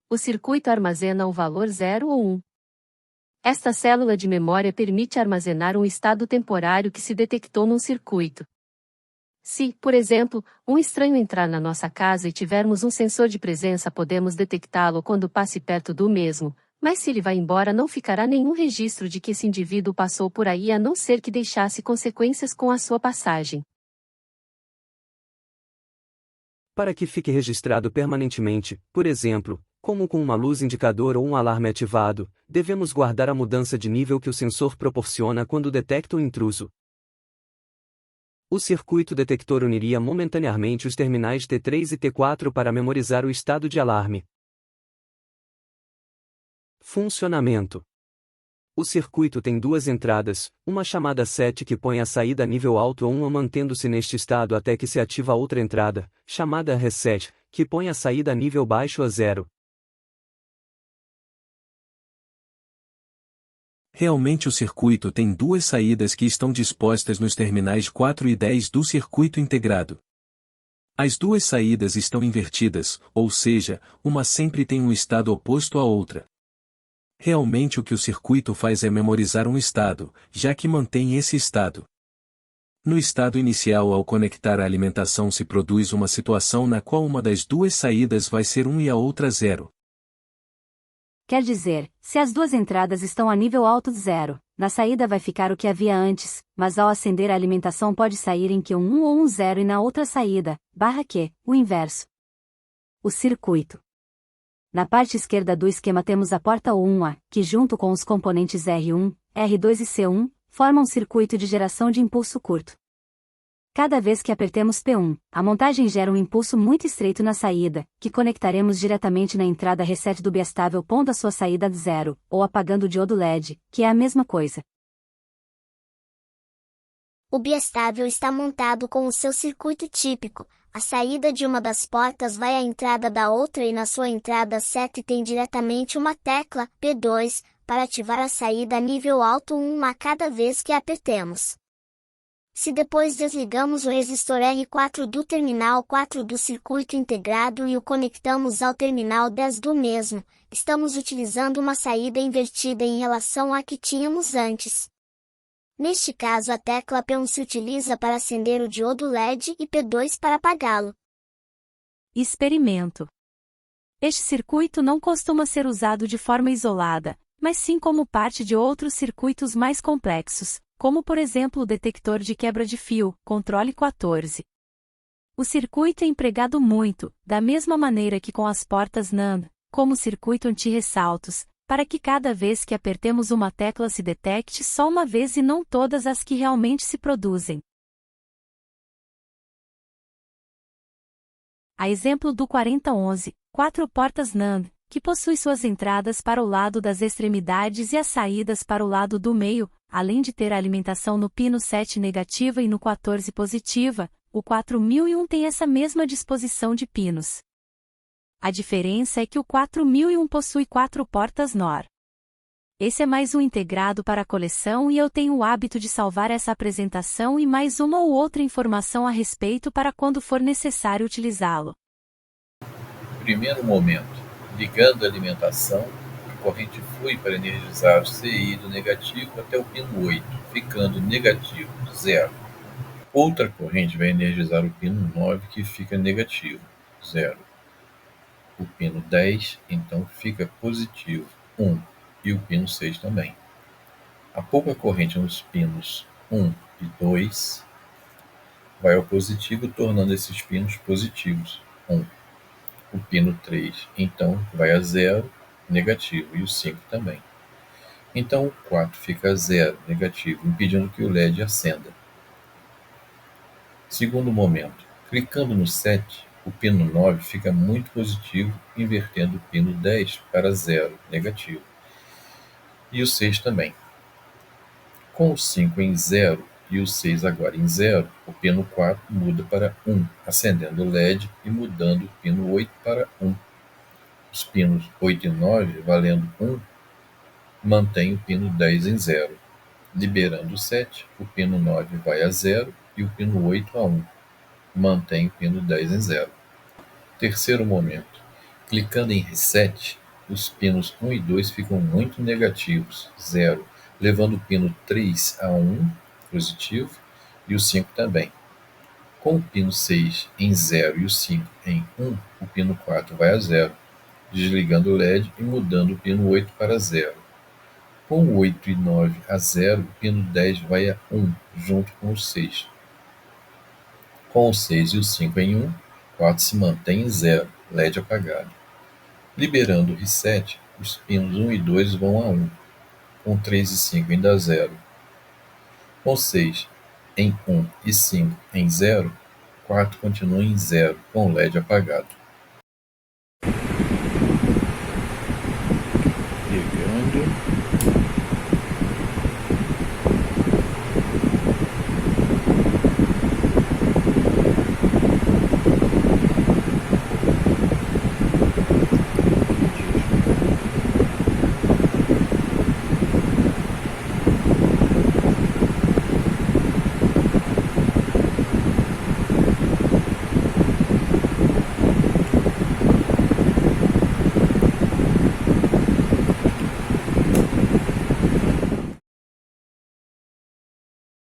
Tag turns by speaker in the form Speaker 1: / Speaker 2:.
Speaker 1: O circuito armazena o valor 0 ou 1. Esta célula de memória permite armazenar um estado temporário que se detectou num circuito. Se, por exemplo, um estranho entrar na nossa casa e tivermos um sensor de presença, podemos detectá-lo quando passe perto do mesmo, mas se ele vai embora não ficará nenhum registro de que esse indivíduo passou por aí, a não ser que deixasse consequências com a sua passagem.
Speaker 2: Para que fique registrado permanentemente, por exemplo, como com uma luz indicador ou um alarme ativado, devemos guardar a mudança de nível que o sensor proporciona quando detecta o intruso. O circuito detector uniria momentaneamente os terminais T3 e T4 para memorizar o estado de alarme. Funcionamento. O circuito tem duas entradas, uma chamada SET que põe a saída a nível alto a 1 mantendo-se neste estado até que se ativa a outra entrada, chamada RESET, que põe a saída a nível baixo a 0.
Speaker 3: Realmente o circuito tem duas saídas que estão dispostas nos terminais 4 e 10 do circuito integrado. As duas saídas estão invertidas, ou seja, uma sempre tem um estado oposto à outra. Realmente o que o circuito faz é memorizar um estado, já que mantém esse estado. No estado inicial, ao conectar a alimentação, se produz uma situação na qual uma das duas saídas vai ser 1 e a outra 0.
Speaker 4: Quer dizer, se as duas entradas estão a nível alto de 0, na saída vai ficar o que havia antes, mas ao acender a alimentação pode sair em que um 1 ou um 0 e na outra saída, /Q, o inverso. O circuito. Na parte esquerda do esquema temos a porta U1A, que junto com os componentes R1, R2 e C1, forma um circuito de geração de impulso curto. Cada vez que apertemos P1, a montagem gera um impulso muito estreito na saída, que conectaremos diretamente na entrada reset do biestável, pondo a sua saída de 0, ou apagando o diodo LED, que é a mesma coisa.
Speaker 5: O biestável está montado com o seu circuito típico. A saída de uma das portas vai à entrada da outra e na sua entrada SET tem diretamente uma tecla, P2, para ativar a saída a nível alto 1 a cada vez que apertemos. Se depois desligamos o resistor R4 do terminal 4 do circuito integrado e o conectamos ao terminal 10 do mesmo, estamos utilizando uma saída invertida em relação à que tínhamos antes. Neste caso, a tecla P1 se utiliza para acender o diodo LED e P2 para apagá-lo.
Speaker 4: Experimento. Este circuito não costuma ser usado de forma isolada, mas sim como parte de outros circuitos mais complexos, como por exemplo o detector de quebra de fio, controle 14. O circuito é empregado muito, da mesma maneira que com as portas NAND, como circuito anti-ressaltos, para que cada vez que apertemos uma tecla se detecte só uma vez e não todas as que realmente se produzem. A exemplo do 4011, 4 portas NAND, que possui suas entradas para o lado das extremidades e as saídas para o lado do meio, além de ter a alimentação no pino 7 negativa e no 14 positiva, o 4001 tem essa mesma disposição de pinos. A diferença é que o 4001 possui 4 portas NOR. Esse é mais um integrado para a coleção e eu tenho o hábito de salvar essa apresentação e mais uma ou outra informação a respeito para quando for necessário utilizá-lo.
Speaker 6: Primeiro momento. Ligando a alimentação, a corrente flui para energizar o CI do negativo até o pino 8, ficando negativo, 0. Outra corrente vai energizar o pino 9, que fica negativo, 0. O pino 10, então, fica positivo, 1, e o pino 6 também. A pouca corrente nos pinos 1 e 2 vai ao positivo, tornando esses pinos positivos, 1. O pino 3, então, vai a 0, negativo, e o 5 também. Então, o 4 fica a 0, negativo, impedindo que o LED acenda. Segundo momento, clicando no 7, o pino 9 fica muito positivo, invertendo o pino 10 para 0, negativo, e o 6 também. Com o 5 em 0 e o 6 agora em 0, o pino 4 muda para 1, acendendo o LED e mudando o pino 8 para 1. Os pinos 8 e 9, valendo 1, mantém o pino 10 em 0. Liberando o 7, o pino 9 vai a 0 e o pino 8 a 1. Mantém o pino 10 em 0. Terceiro momento. Clicando em Reset, os pinos 1 e 2 ficam muito negativos, 0, levando o pino 3 a 1, positivo, e o 5 também. Com o pino 6 em 0 e o 5 em 1, o pino 4 vai a 0, desligando o LED e mudando o pino 8 para 0. Com o 8 e 9 a 0, o pino 10 vai a 1, junto com o 6. Com o 6 e o 5 em 1, o 4 se mantém em 0, LED apagado. Liberando o Reset, os pinos 1 e 2 vão a 1, com 3 e 5 indo a 0. Com 6 em 1 e 5 em 0, o 4 continua em 0, com o LED apagado.